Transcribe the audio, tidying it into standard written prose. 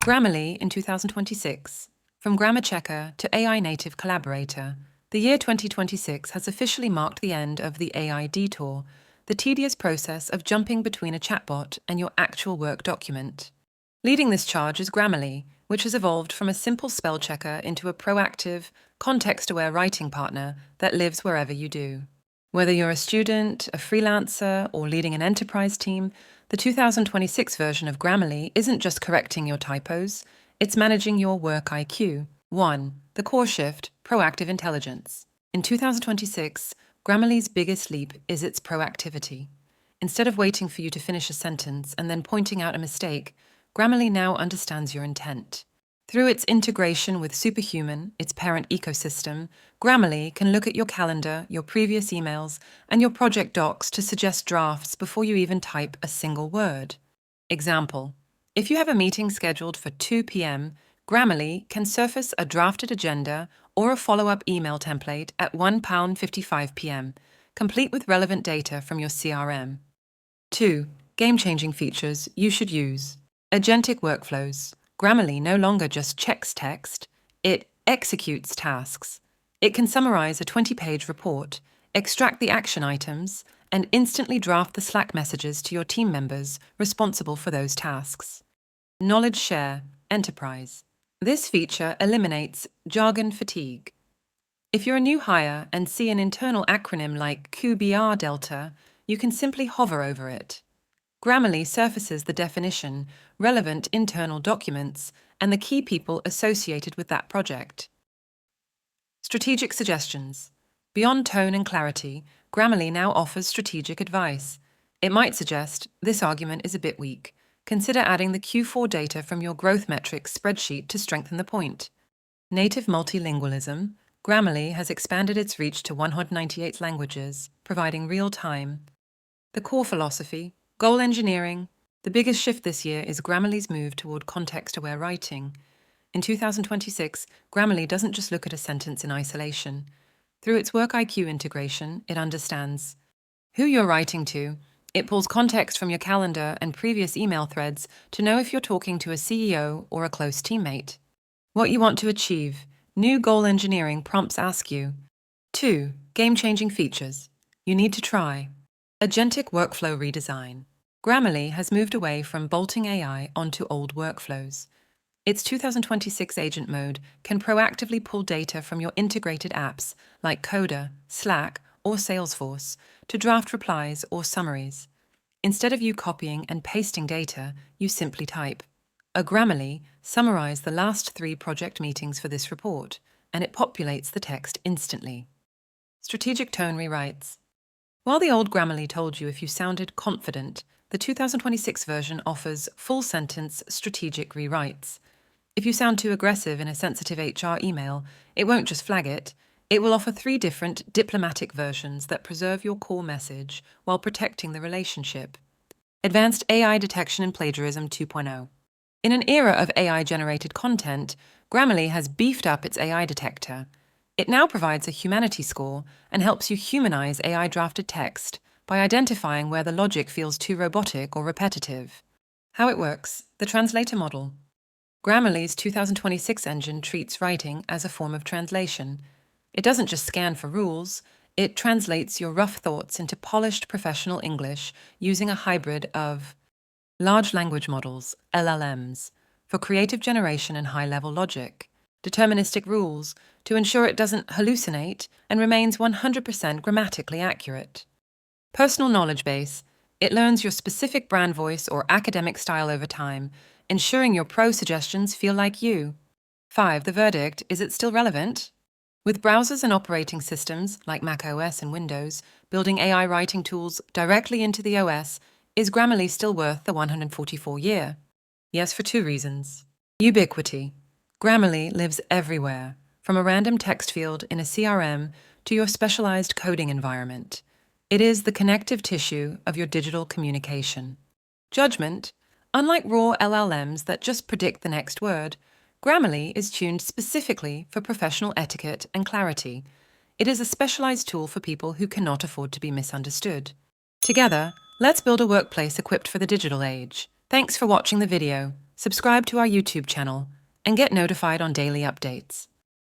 Grammarly in 2026. From grammar checker to AI native collaborator, the year 2026 has officially marked the end of the AI detour, the tedious process of jumping between a chatbot and your actual work document. Leading this charge is Grammarly, which has evolved from a simple spell checker into a proactive, context-aware writing partner that lives wherever you do. Whether you're a student, a freelancer, or leading an enterprise team, the 2026 version of Grammarly isn't just correcting your typos, it's managing your work IQ. 1. The core shift, proactive intelligence. In 2026, Grammarly's biggest leap is its proactivity. Instead of waiting for you to finish a sentence and then pointing out a mistake, Grammarly now understands your intent. Through its integration with Superhuman, its parent ecosystem, Grammarly can look at your calendar, your previous emails, and your project docs to suggest drafts before you even type a single word. Example: if you have a meeting scheduled for 2 p.m., Grammarly can surface a drafted agenda or a follow-up email template at £1.55 p.m., complete with relevant data from your CRM. 2. Game-changing features you should use. Agentic workflows. Grammarly no longer just checks text, it executes tasks. It can summarize a 20-page report, extract the action items, and instantly draft the Slack messages to your team members responsible for those tasks. Knowledge Share Enterprise. This feature eliminates jargon fatigue. If you're a new hire and see an internal acronym like QBR Delta, you can simply hover over it. Grammarly surfaces the definition, relevant internal documents, and the key people associated with that project. Strategic suggestions. Beyond tone and clarity, Grammarly now offers strategic advice. It might suggest, this argument is a bit weak. Consider adding the Q4 data from your growth metrics spreadsheet to strengthen the point. Native multilingualism. Grammarly has expanded its reach to 198 languages, providing real-time. The core philosophy. Goal engineering. The biggest shift this year is Grammarly's move toward context-aware writing. In 2026, Grammarly doesn't just look at a sentence in isolation. Through its Work IQ integration, it understands who you're writing to. It pulls context from your calendar and previous email threads to know if you're talking to a CEO or a close teammate. What you want to achieve. New goal engineering prompts ask you. 2. Game-changing features you need to try. Agentic workflow redesign. Grammarly has moved away from bolting AI onto old workflows. Its 2026 agent mode can proactively pull data from your integrated apps like Coda, Slack, or Salesforce to draft replies or summaries. Instead of you copying and pasting data, you simply type. A Grammarly summarize the last 3 project meetings for this report, and it populates the text instantly. Strategic tone rewrites. While the old Grammarly told you if you sounded confident, the 2026 version offers full-sentence strategic rewrites. If you sound too aggressive in a sensitive HR email, it won't just flag it. It will offer 3 different diplomatic versions that preserve your core message while protecting the relationship. Advanced AI Detection and Plagiarism 2.0. In an era of AI-generated content, Grammarly has beefed up its AI detector. It now provides a humanity score and helps you humanize AI-drafted text by identifying where the logic feels too robotic or repetitive. How it works. The Translator model. Grammarly's 2026 engine treats writing as a form of translation. It doesn't just scan for rules, it translates your rough thoughts into polished professional English using a hybrid of large language models, LLMs, for creative generation and high-level logic, deterministic rules to ensure it doesn't hallucinate and remains 100% grammatically accurate. Personal knowledge base. It learns your specific brand voice or academic style over time, ensuring your pro suggestions feel like you. 5. The verdict. Is it still relevant? With browsers and operating systems like macOS and Windows building AI writing tools directly into the OS, is Grammarly still worth the 144 year? Yes, for 2 reasons. Ubiquity. Grammarly lives everywhere, from a random text field in a CRM to your specialized coding environment. It is the connective tissue of your digital communication. Judgment. Unlike raw LLMs that just predict the next word, Grammarly is tuned specifically for professional etiquette and clarity. It is a specialized tool for people who cannot afford to be misunderstood. Together, let's build a workplace equipped for the digital age. Thanks for watching the video. subscribe to our YouTube channel, and get notified on daily updates.